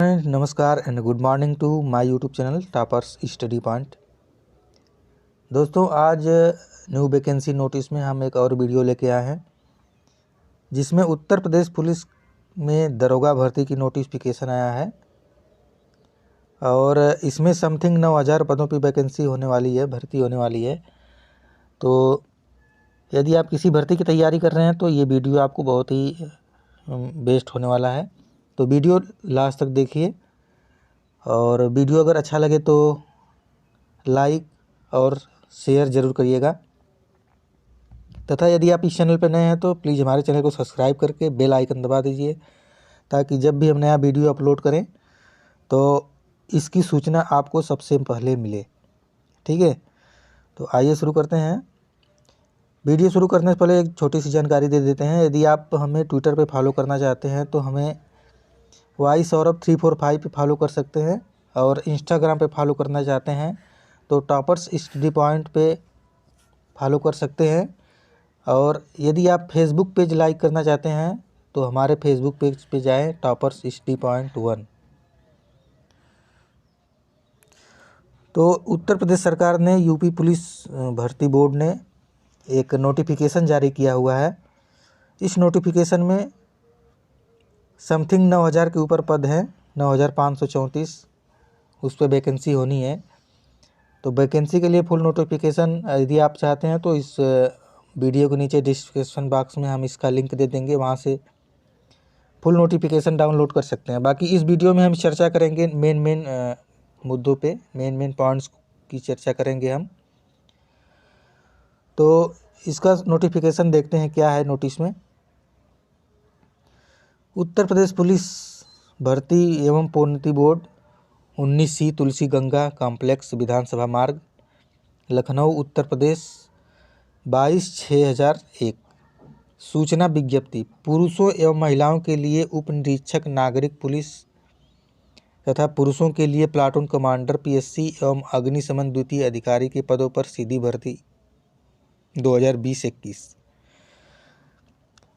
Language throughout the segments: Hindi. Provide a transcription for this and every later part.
नमस्कार and good morning to my YouTube channel toppers study point. दोस्तों, आज न्यू वैकेंसी नोटिस में हम एक और वीडियो लेके आए हैं जिसमें उत्तर प्रदेश पुलिस में दरोगा भर्ती की नोटिफिकेशन आया है और इसमें समथिंग 9000 पदों की वैकेंसी होने वाली है, भर्ती होने वाली है। तो यदि आप किसी भर्ती की तैयारी कर रहे हैं तो ये वीडियो आपको बहुत ही बेस्ट होने वाला है। तो वीडियो लास्ट तक देखिए और वीडियो अगर अच्छा लगे तो लाइक और शेयर ज़रूर करिएगा तथा यदि आप इस चैनल पर नए हैं तो प्लीज़ हमारे चैनल को सब्सक्राइब करके बेल आइकन दबा दीजिए ताकि जब भी हम नया वीडियो अपलोड करें तो इसकी सूचना आपको सबसे पहले मिले। ठीक है, तो आइए शुरू करते हैं। वीडियो शुरू करने से पहले एक छोटी सी जानकारी दे देते हैं। यदि आप हमें ट्विटर पे फॉलो करना चाहते हैं तो हमें YSaurabh345 पे फॉलो कर सकते हैं और इंस्टाग्राम पे फॉलो करना चाहते हैं तो टॉपर्स स्टडी पॉइंट पे फॉलो कर सकते हैं। और यदि आप फेसबुक पेज लाइक करना चाहते हैं तो हमारे फेसबुक पेज पे जाएं, टॉपर्स स्टडी पॉइंट 1। तो उत्तर प्रदेश सरकार ने यूपी पुलिस भर्ती बोर्ड ने एक नोटिफिकेशन जारी किया हुआ है। इस नोटिफिकेशन में समथिंग 9000 के ऊपर पद हैं, 9534 उस पर वैकेंसी होनी है। तो वैकेंसी के लिए फुल नोटिफिकेशन यदि आप चाहते हैं तो इस वीडियो के नीचे डिस्क्रिप्शन बॉक्स में हम इसका लिंक दे देंगे, वहाँ से फुल नोटिफिकेशन डाउनलोड कर सकते हैं। बाकी इस वीडियो में हम चर्चा करेंगे मेन मुद्दों पे, मेन पॉइंट्स की चर्चा करेंगे हम। तो इसका नोटिफिकेशन देखते हैं क्या है नोटिस में। उत्तर प्रदेश पुलिस भर्ती एवं प्रोन्नति बोर्ड 19C तुलसी गंगा कॉम्प्लेक्स विधानसभा मार्ग लखनऊ उत्तर प्रदेश 22/6001। सूचना विज्ञप्ति। पुरुषों एवं महिलाओं के लिए उप निरीक्षक नागरिक पुलिस तथा पुरुषों के लिए प्लाटून कमांडर PSC एवं अग्निशमन द्वितीय अधिकारी के पदों पर सीधी भर्ती 2020-21।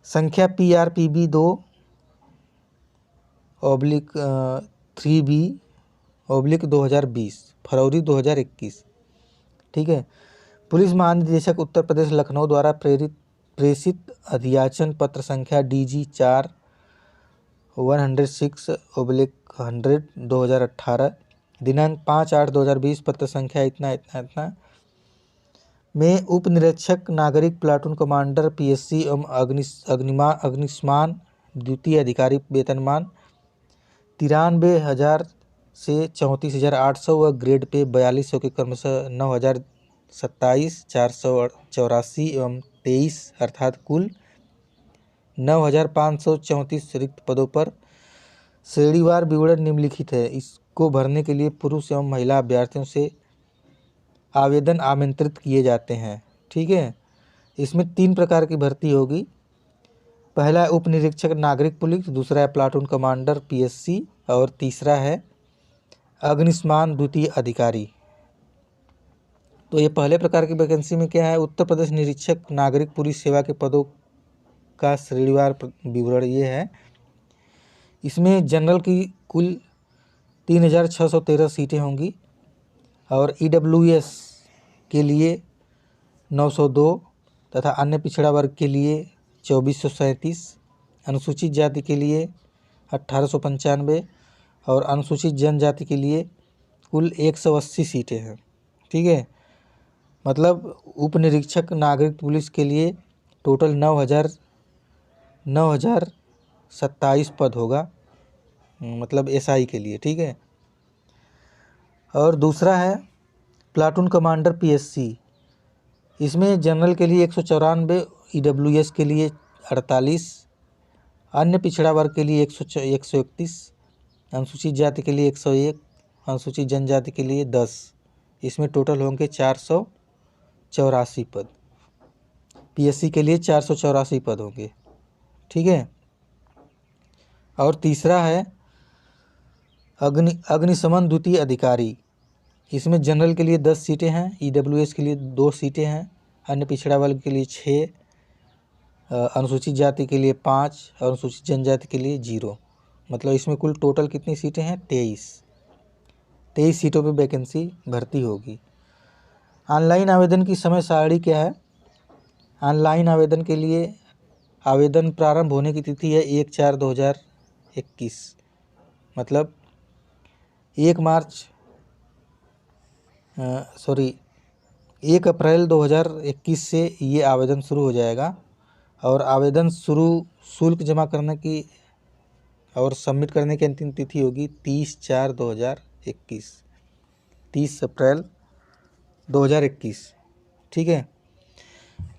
संख्या PRPB 2/3B/2020 फरवरी 2021। ठीक है। पुलिस महानिदेशक उत्तर प्रदेश लखनऊ द्वारा प्रेषित अध्याचन पत्र संख्या DG 4/106/100 2018 दिनांक 5/8/2020 पत्र संख्या इतना में उप निरीक्षक नागरिक प्लाटून कमांडर PSC एवं अग्निशमन द्वितीय अधिकारी वेतनमान 93,000 से 34,800 व ग्रेड पे 4200 के क्रमशः 9,027, 484 एवं 23 अर्थात कुल 9,534 रिक्त पदों पर श्रेणीवार विवरण निम्नलिखित है। इसको भरने के लिए पुरुष एवं महिला अभ्यर्थियों से आवेदन आमंत्रित किए जाते हैं। ठीक है, इसमें 3 प्रकार की भर्ती होगी। पहला है उप निरीक्षक नागरिक पुलिस, दूसरा है प्लाटून कमांडर PSC और तीसरा है अग्निशमन द्वितीय अधिकारी। तो ये पहले प्रकार की वैकेंसी में क्या है, उत्तर प्रदेश निरीक्षक नागरिक पुलिस सेवा के पदों का श्रेणीवार विवरण ये है। इसमें जनरल की कुल 3613 सीटें होंगी और EWS के लिए 902 तथा अन्य पिछड़ा वर्ग के लिए 2437, अनुसूचित जाति के लिए 1895 और अनुसूचित जनजाति के लिए कुल 180 सीटें हैं। ठीक है, मतलब उप निरीक्षक नागरिक पुलिस के लिए टोटल 9,027 पद होगा, मतलब SI के लिए। ठीक है, और दूसरा है प्लाटून कमांडर PSC। इसमें जनरल के लिए 194, EWS के लिए 48, अन्य पिछड़ा वर्ग के लिए 131, अनुसूचित जाति के लिए 101, अनुसूचित जनजाति के लिए 10। इसमें टोटल होंगे 484 पद। PSC के लिए 484 पद होंगे। ठीक है, और तीसरा है अग्निशमन द्वितीय अधिकारी। इसमें जनरल के लिए 10 सीटें हैं, EWS के लिए 2 सीटें हैं, अन्य पिछड़ा वर्ग के लिए 6, अनुसूचित जाति के लिए 5 और अनुसूचित जनजाति के लिए 0। मतलब इसमें कुल टोटल कितनी सीटें हैं? 23 सीटों पे वैकेंसी भर्ती होगी। ऑनलाइन आवेदन की समय सारणी क्या है? ऑनलाइन आवेदन के लिए आवेदन प्रारंभ होने की तिथि है 1/4/2021, मतलब 1 अप्रैल 2021 से ये आवेदन शुरू हो जाएगा। और आवेदन शुल्क जमा करने की और सबमिट करने की अंतिम तिथि होगी 30/4/2021, 30 अप्रैल 2021। ठीक है।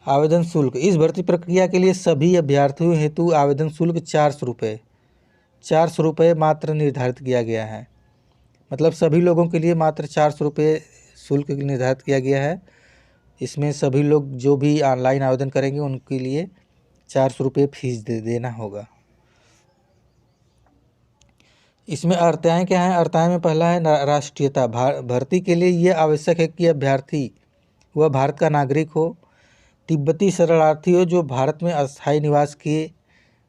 आवेदन शुल्क, इस भर्ती प्रक्रिया के लिए सभी अभ्यर्थियों हेतु आवेदन शुल्क 400 रुपये मात्र निर्धारित किया गया है। मतलब सभी लोगों के लिए मात्र 400 रुपये शुल्क निर्धारित किया गया है। इसमें सभी लोग जो भी ऑनलाइन आवेदन करेंगे उनके लिए 400 रुपये फीस देना होगा। इसमें अर्हताएँ क्या हैं? अर्हताएँ में पहला है राष्ट्रीयता। भर्ती के लिए ये आवश्यक है कि अभ्यर्थी वह भारत का नागरिक हो, तिब्बती शरणार्थी हो जो भारत में अस्थायी निवास के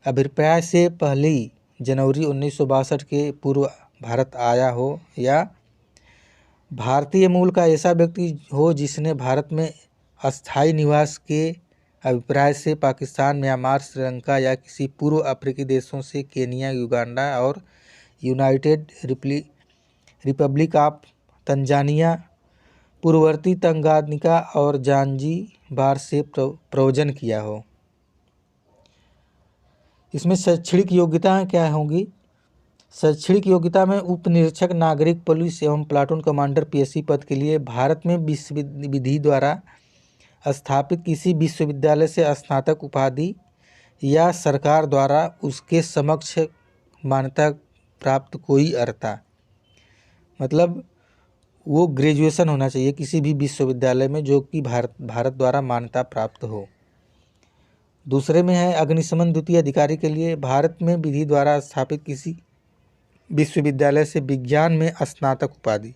अभिप्राय से 1 जनवरी 1962 के पूर्व भारत आया हो, या भारतीय मूल का ऐसा व्यक्ति हो जिसने भारत में अस्थायी निवास के अभिप्राय से पाकिस्तान, म्यांमार, श्रीलंका या किसी पूर्व अफ्रीकी देशों से केनिया, युगांडा और यूनाइटेड रिपब्लिक ऑफ तंजानिया, पूर्ववर्ती तंगानिका और ज़ांज़ीबार से प्रव्रजन किया हो। इसमें शैक्षणिक योग्यता क्या होंगी? शैक्षणिक योग्यता में उप निरीक्षक नागरिक पुलिस एवं प्लाटून कमांडर पीएससी पद के लिए भारत में विधि द्वारा स्थापित किसी विश्वविद्यालय से स्नातक उपाधि या सरकार द्वारा उसके समक्ष मान्यता प्राप्त कोई अर्हता, मतलब वो ग्रेजुएशन होना चाहिए किसी भी विश्वविद्यालय में जो कि भारत द्वारा मान्यता प्राप्त हो। दूसरे में है अग्निशमन द्वितीय अधिकारी के लिए भारत में विधि द्वारा स्थापित किसी विश्वविद्यालय से विज्ञान में स्नातक उपाधि,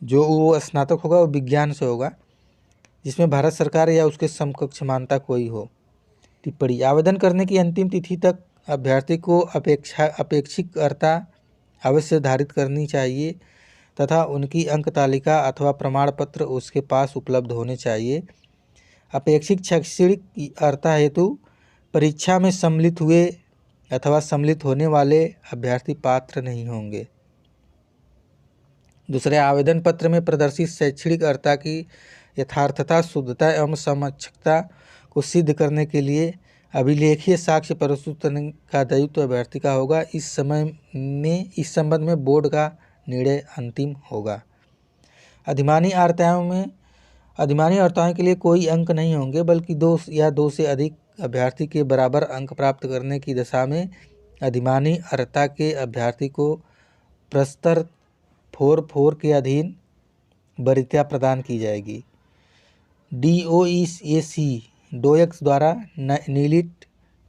जो वो स्नातक होगा वो विज्ञान से होगा, जिसमें भारत सरकार या उसके समकक्ष मान्यता कोई हो। टिप्पणी, आवेदन करने की अंतिम तिथि तक अभ्यर्थी को अपेक्षित अर्हता अवश्य धारित करनी चाहिए तथा उनकी अंक तालिका अथवा प्रमाण पत्र उसके पास उपलब्ध होने चाहिए। अपेक्षित शैक्षणिक अर्हता हेतु परीक्षा में सम्मिलित हुए अथवा सम्मिलित होने वाले अभ्यर्थी पात्र नहीं होंगे। दूसरे, आवेदन पत्र में प्रदर्शित शैक्षणिक अर्हता की यथार्थता, शुद्धता एवं समक्षता को सिद्ध करने के लिए अभिलेखीय साक्ष्य प्रस्तुत करने का दायित्व अभ्यर्थी का होगा। इस संबंध में बोर्ड का निर्णय अंतिम होगा। अधिमानी अर्हताओं के लिए कोई अंक नहीं होंगे, बल्कि 2 से अधिक अभ्यर्थी के बराबर अंक प्राप्त करने की दशा में अधिमानी अर्हता के अभ्यर्थी को प्रस्तर 4 के अधीन वरीयता प्रदान की जाएगी। डोएक्स द्वारा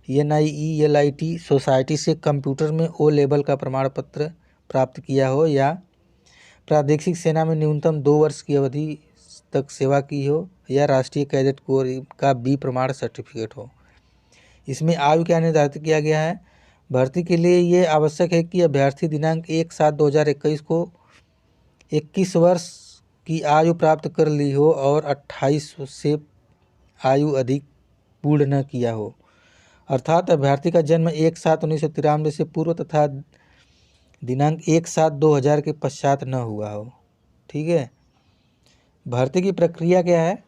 NIELIT सोसाइटी से कंप्यूटर में O लेवल का प्रमाण पत्र प्राप्त किया हो, या प्रादेशिक सेना में न्यूनतम 2 वर्ष की अवधि तक सेवा की हो, या राष्ट्रीय कैडेट कोर का B प्रमाण सर्टिफिकेट हो। इसमें आयु क्या निर्धारित किया गया है? भर्ती के लिए ये आवश्यक है कि अभ्यर्थी दिनांक 1/7/2021 को 21 वर्ष की आयु प्राप्त कर ली हो और 28 से आयु अधिक पूर्ण न किया हो, अर्थात अभ्यर्थी का जन्म 1/7/1993 से पूर्व तथा दिनांक 1/7/2000 के पश्चात न हुआ हो। ठीक है। भर्ती की प्रक्रिया क्या है?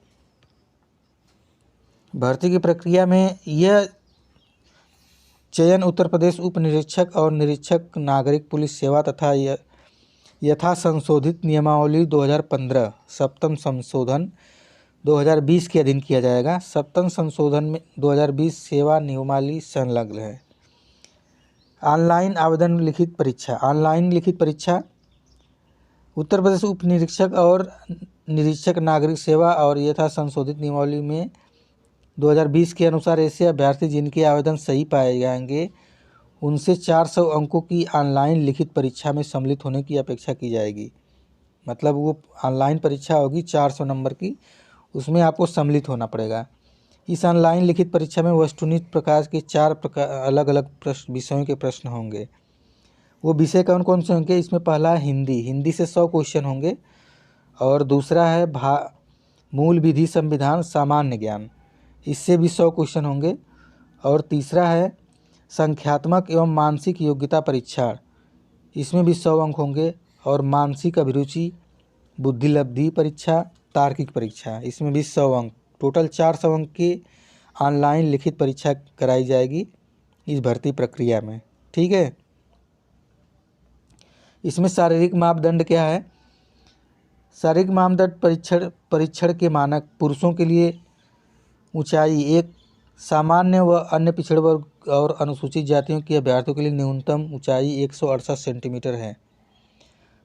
भर्ती की प्रक्रिया में यह चयन उत्तर प्रदेश उप निरीक्षक और निरीक्षक नागरिक पुलिस सेवा तथा यथा संशोधित नियमावली 2015 सप्तम संशोधन 2020 के अधीन किया जाएगा। सप्तम संशोधन में 2020 सेवा नियमावली संलग्न है। ऑनलाइन आवेदन लिखित परीक्षा। ऑनलाइन लिखित परीक्षा उत्तर प्रदेश उप निरीक्षक और निरीक्षक नागरिक सेवा और यथा संशोधित नियमावली में 2020 के अनुसार ऐसे अभ्यर्थी जिनके आवेदन सही पाए जाएंगे उनसे 400 अंकों की ऑनलाइन लिखित परीक्षा में सम्मिलित होने की अपेक्षा की जाएगी। मतलब वो ऑनलाइन परीक्षा होगी 400 नंबर की, उसमें आपको सम्मिलित होना पड़ेगा। इस ऑनलाइन लिखित परीक्षा में वस्तुनिष्ठ प्रकार के 4 अलग अलग विषयों के प्रश्न होंगे। वो विषय कौन कौन से होंगे? इसमें पहला है हिंदी, हिंदी से 100 क्वेश्चन होंगे। और दूसरा है मूल विधि संविधान सामान्य ज्ञान, इससे भी 100 क्वेश्चन होंगे। और तीसरा है संख्यात्मक एवं मानसिक योग्यता परीक्षा, इसमें भी 100 अंक होंगे। और मानसिक अभिरुचि बुद्धिलब्धि परीक्षा तार्किक परीक्षा, इसमें भी 100 अंक, टोटल 400 अंक की ऑनलाइन लिखित परीक्षा कराई जाएगी इस भर्ती प्रक्रिया में। ठीक है, इसमें शारीरिक मापदंड क्या है? शारीरिक मापदंड परीक्षण के मानक पुरुषों के लिए ऊंचाई 1, सामान्य व अन्य पिछड़े वर्ग और अनुसूचित जातियों के अभ्यर्थियों के लिए न्यूनतम ऊंचाई 168 सेंटीमीटर है।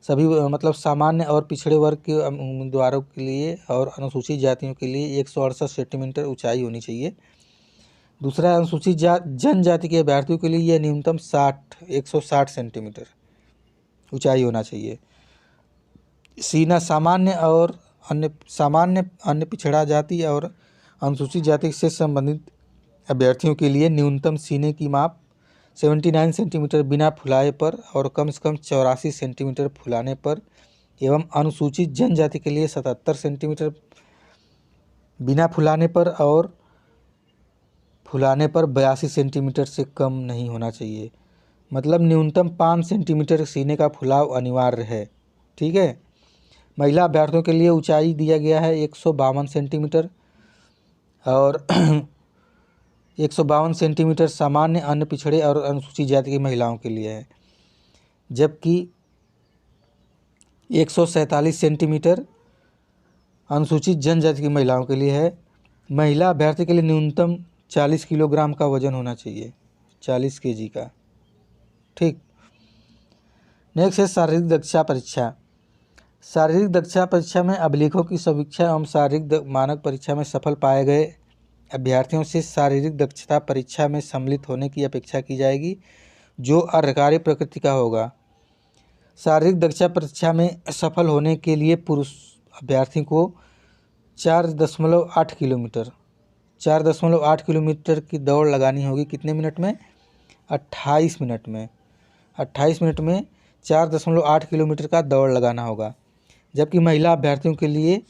सभी मतलब सामान्य और पिछड़े वर्ग के उम्मीदवारों के लिए और अनुसूचित जातियों के लिए 168 सेंटीमीटर ऊंचाई होनी चाहिए। दूसरा, अनुसूचित जनजाति के अभ्यर्थियों के लिए यह न्यूनतम 160 सेंटीमीटर ऊंचाई होना चाहिए। सीना सामान्य अन्य पिछड़ा जाति और अनुसूचित जाति से संबंधित अभ्यर्थियों के लिए न्यूनतम सीने की माप 79 सेंटीमीटर बिना फुलाए पर और कम से कम 84 सेंटीमीटर फुलाने पर, एवं अनुसूचित जनजाति के लिए 77 सेंटीमीटर बिना फुलाने पर और फुलाने पर 82 सेंटीमीटर से कम नहीं होना चाहिए। मतलब न्यूनतम 5 सेंटीमीटर सीने का फुलाव अनिवार्य है। ठीक है, महिला अभ्यर्थियों के लिए ऊंचाई दिया गया है 152 सेंटीमीटर और 152 सेंटीमीटर सामान्य अन्य पिछड़े और अनुसूचित जाति की महिलाओं के लिए है, जबकि 147 सेंटीमीटर अनुसूचित जनजाति की महिलाओं के लिए है। महिला अभ्यर्थी के लिए न्यूनतम 40 किलोग्राम का वजन होना चाहिए, 40 केजी का। ठीक, नेक्स्ट है शारीरिक दक्षता परीक्षा। शारीरिक दक्षता परीक्षा में अभिलेखों की समीक्षा एवं शारीरिक मानक परीक्षा में सफल पाए गए अभ्यर्थियों से शारीरिक दक्षता परीक्षा में सम्मिलित होने की अपेक्षा की जाएगी, जो अर्धकार्य प्रकृति का होगा। शारीरिक दक्षता परीक्षा में सफल होने के लिए पुरुष अभ्यर्थी को 4.8 किलोमीटर की दौड़ लगानी होगी। कितने मिनट में? 28 मिनट में। 28 मिनट में 4.8 किलोमीटर का दौड़ लगाना होगा। जबकि महिला अभ्यर्थियों के लिए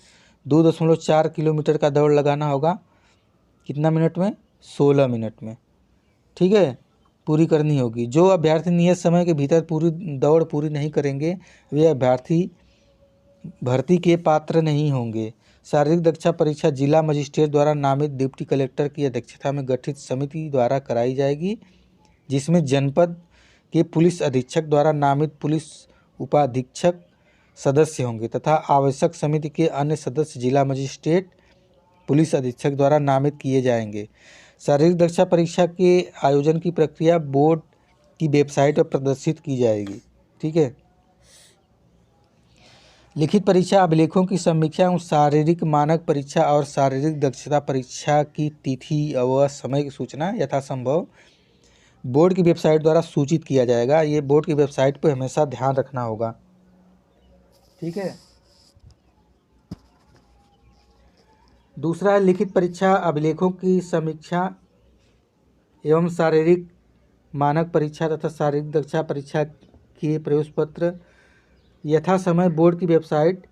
2.4 किलोमीटर का दौड़ लगाना होगा। कितना मिनट में? 16 मिनट में। ठीक है, पूरी करनी होगी। जो अभ्यर्थी नियत समय के भीतर दौड़ पूरी नहीं करेंगे वे अभ्यर्थी भर्ती के पात्र नहीं होंगे। शारीरिक दक्षता परीक्षा जिला मजिस्ट्रेट द्वारा नामित डिप्टी कलेक्टर की अध्यक्षता में गठित समिति द्वारा कराई जाएगी, जिसमें जनपद के पुलिस अधीक्षक द्वारा नामित पुलिस उपाधीक्षक सदस्य होंगे तथा आवश्यक समिति के अन्य सदस्य जिला मजिस्ट्रेट पुलिस अधीक्षक द्वारा नामित किए जाएंगे। शारीरिक दक्षता परीक्षा के आयोजन की प्रक्रिया बोर्ड की वेबसाइट पर प्रदर्शित की जाएगी। ठीक है, लिखित परीक्षा अभिलेखों की समीक्षा एवं शारीरिक मानक परीक्षा और शारीरिक दक्षता परीक्षा की तिथि व समय की सूचना यथासंभव बोर्ड की वेबसाइट द्वारा सूचित किया जाएगा। ये बोर्ड की वेबसाइट पर हमेशा ध्यान रखना होगा। ठीक है, दूसरा है लिखित परीक्षा अभिलेखों की समीक्षा एवं शारीरिक मानक परीक्षा तथा शारीरिक दक्षता परीक्षा के प्रवेश पत्र यथा समय बोर्ड की वेबसाइट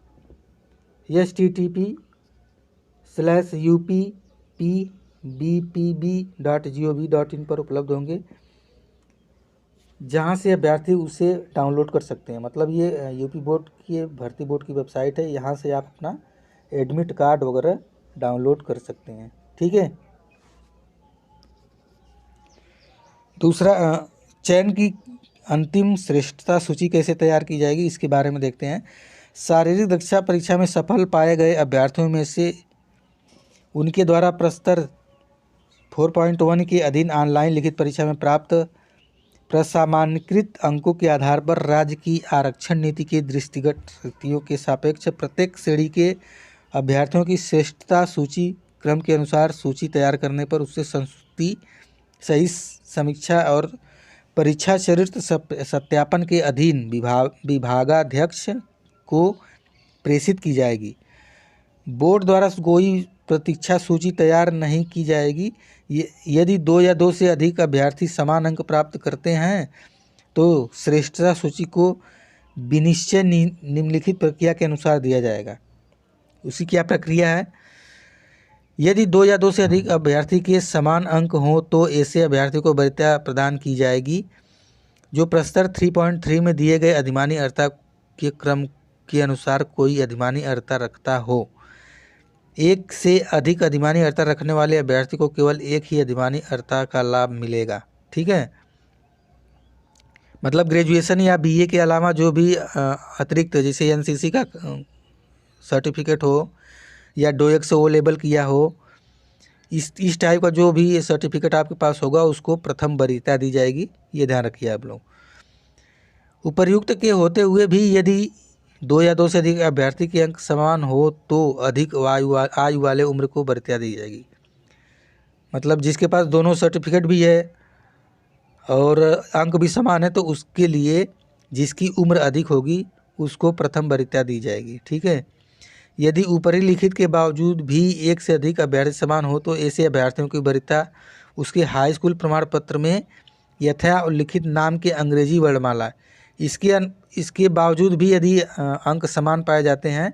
http://uppbpb.gov.in पर उपलब्ध होंगे, जहां से अभ्यर्थी उसे डाउनलोड कर सकते हैं। मतलब ये यूपी बोर्ड की भर्ती बोर्ड की वेबसाइट है, यहाँ से आप अपना एडमिट कार्ड वगैरह डाउनलोड कर सकते हैं। ठीक है, दूसरा चयन की अंतिम श्रेष्ठता सूची कैसे तैयार की जाएगी, इसके बारे में देखते हैं। शारीरिक दक्षता परीक्षा में सफल पाए गए अभ्यर्थियों में से उनके द्वारा प्रस्तर 4.1 के अधीन ऑनलाइन लिखित परीक्षा में प्राप्त प्रसामान्यकृत अंकों के आधार पर राज्य की आरक्षण नीति के दृष्टिगत शक्तियों के सापेक्ष प्रत्येक श्रेणी के अभ्यर्थियों की श्रेष्ठता सूची क्रम के अनुसार सूची तैयार करने पर उससे संस्तुति सही समीक्षा और परीक्षा चरित्र सत्यापन के अधीन विभागाध्यक्ष को प्रेषित की जाएगी। बोर्ड द्वारा कोई प्रतीक्षा सूची तैयार नहीं की जाएगी। यदि 2 या 2 से अधिक अभ्यर्थी समान अंक प्राप्त करते हैं तो श्रेष्ठता सूची को विनिश्चय निम्नलिखित प्रक्रिया के अनुसार दिया जाएगा। उसी क्या प्रक्रिया है? यदि 2 या 2 से अधिक अभ्यर्थी के समान अंक हों तो ऐसे अभ्यर्थी को वरीयता प्रदान की जाएगी जो प्रस्तर 3.3 में दिए गए अधिमानी अर्हता के क्रम के अनुसार कोई अधिमानी अर्हता रखता हो। एक से अधिक अधिमानी अर्हता रखने वाले अभ्यर्थी को केवल एक ही अधिमानी अर्हता का लाभ मिलेगा। ठीक है, मतलब ग्रेजुएशन या बीए के अलावा जो भी अतिरिक्त जैसे एनसीसी का सर्टिफिकेट हो या डोएक से ओ लेवल किया हो, इस टाइप का जो भी सर्टिफिकेट आपके पास होगा उसको प्रथम वरीयता दी जाएगी। ये ध्यान रखिए आप लोग। उपर्युक्त के होते हुए भी यदि 2 या 2 से अधिक अभ्यर्थी के अंक समान हो तो अधिक आयु वाले उम्र को वरीयता दी जाएगी। मतलब जिसके पास दोनों सर्टिफिकेट भी है और अंक भी समान है तो उसके लिए जिसकी उम्र अधिक होगी उसको प्रथम वरीयता दी जाएगी। ठीक है, यदि ऊपरी लिखित के बावजूद भी एक से अधिक अभ्यर्थी समान हो तो ऐसे अभ्यर्थियों की वरीयता उसके हाई स्कूल प्रमाण पत्र में यथा उल्लिखित नाम के अंग्रेजी वर्णमाला, इसके बावजूद भी यदि अंक समान पाए जाते हैं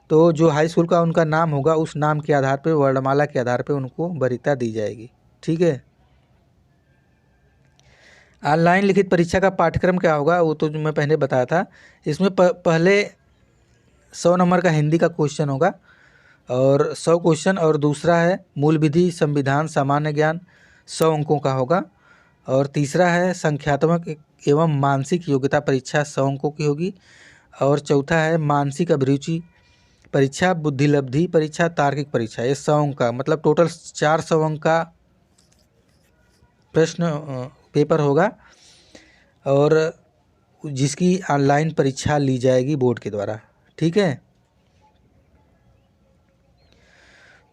तो जो हाई स्कूल का उनका नाम होगा उस नाम के आधार पर, वर्णमाला के आधार पर उनको वरीयता दी जाएगी। ठीक है, ऑनलाइन लिखित परीक्षा का पाठ्यक्रम क्या होगा वो तो मैं पहले बताया था। इसमें पहले 100 नंबर का हिंदी का क्वेश्चन होगा और 100 क्वेश्चन, और दूसरा है मूल विधि, संविधान, सामान्य ज्ञान 100 अंकों का होगा, और तीसरा है संख्यात्मक एवं मानसिक योग्यता परीक्षा 100 अंकों की होगी, और चौथा है मानसिक अभिरुचि परीक्षा, बुद्धिलब्धि परीक्षा, तार्किक परीक्षा। ये 100 अंक का मतलब टोटल 400 अंक का प्रश्न पेपर होगा और जिसकी ऑनलाइन परीक्षा ली जाएगी बोर्ड के द्वारा। ठीक है,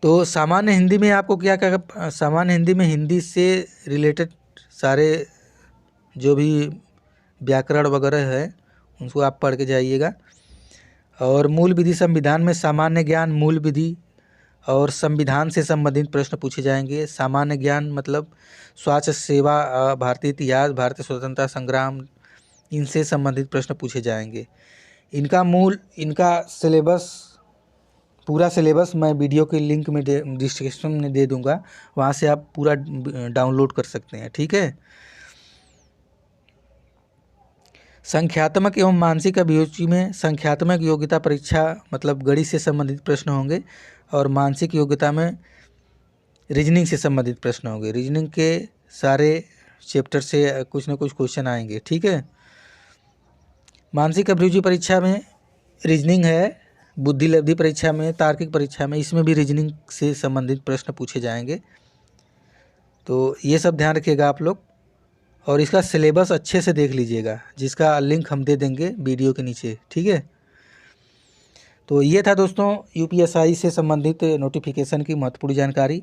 तो सामान्य हिंदी में आपको क्या क्या, सामान्य हिंदी में हिंदी से रिलेटेड सारे जो भी व्याकरण वगैरह है उनको आप पढ़ के जाइएगा। और मूल विधि संविधान में सामान्य ज्ञान, मूल विधि और संविधान से संबंधित प्रश्न पूछे जाएंगे। सामान्य ज्ञान मतलब स्वास्थ्य सेवा, भारतीय इतिहास, भारतीय स्वतंत्रता संग्राम, इनसे संबंधित प्रश्न पूछे जाएंगे। इनका सिलेबस, पूरा सिलेबस मैं वीडियो के लिंक में डिस्क्रिप्शन में दे दूंगा, वहाँ से आप पूरा डाउनलोड कर सकते हैं। ठीक है, संख्यात्मक एवं मानसिक अभिरुचि में संख्यात्मक योग्यता परीक्षा मतलब गणित से संबंधित प्रश्न होंगे और मानसिक योग्यता में रीजनिंग से संबंधित प्रश्न होंगे। रीजनिंग के सारे चैप्टर से कुछ ना कुछ क्वेश्चन आएंगे। ठीक है, मानसिक अभिरुचि परीक्षा में रीजनिंग है, बुद्धिलब्धि परीक्षा में, तार्किक परीक्षा में, इसमें भी रीजनिंग से संबंधित प्रश्न पूछे जाएंगे। तो ये सब ध्यान रखिएगा आप लोग और इसका सिलेबस अच्छे से देख लीजिएगा, जिसका लिंक हम दे देंगे वीडियो के नीचे। ठीक है, तो ये था दोस्तों यूपीएससी से संबंधित नोटिफिकेशन की महत्वपूर्ण जानकारी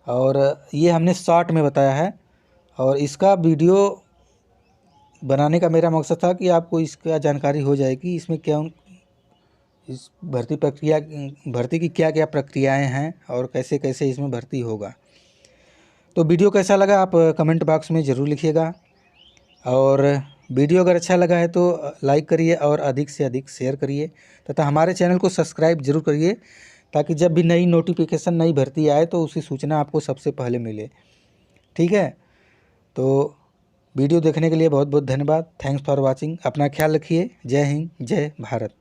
और ये हमने शॉर्ट में बताया है। और इसका वीडियो बनाने का मेरा मकसद था कि आपको इसका जानकारी हो जाए कि इसमें क्या, इस भर्ती की क्या क्या प्रक्रियाएं हैं और कैसे कैसे इसमें भर्ती होगा। तो वीडियो कैसा लगा आप कमेंट बॉक्स में ज़रूर लिखिएगा और वीडियो अगर अच्छा लगा है तो लाइक करिए और अधिक से अधिक शेयर करिए तथा हमारे चैनल को सब्सक्राइब जरूर करिए ताकि जब भी नई नोटिफिकेशन, नई भर्ती आए तो उसकी सूचना आपको सबसे पहले मिले। ठीक है, तो वीडियो देखने के लिए बहुत बहुत धन्यवाद। Thanks for watching. अपना ख्याल रखिए। जय हिंद, जय भारत।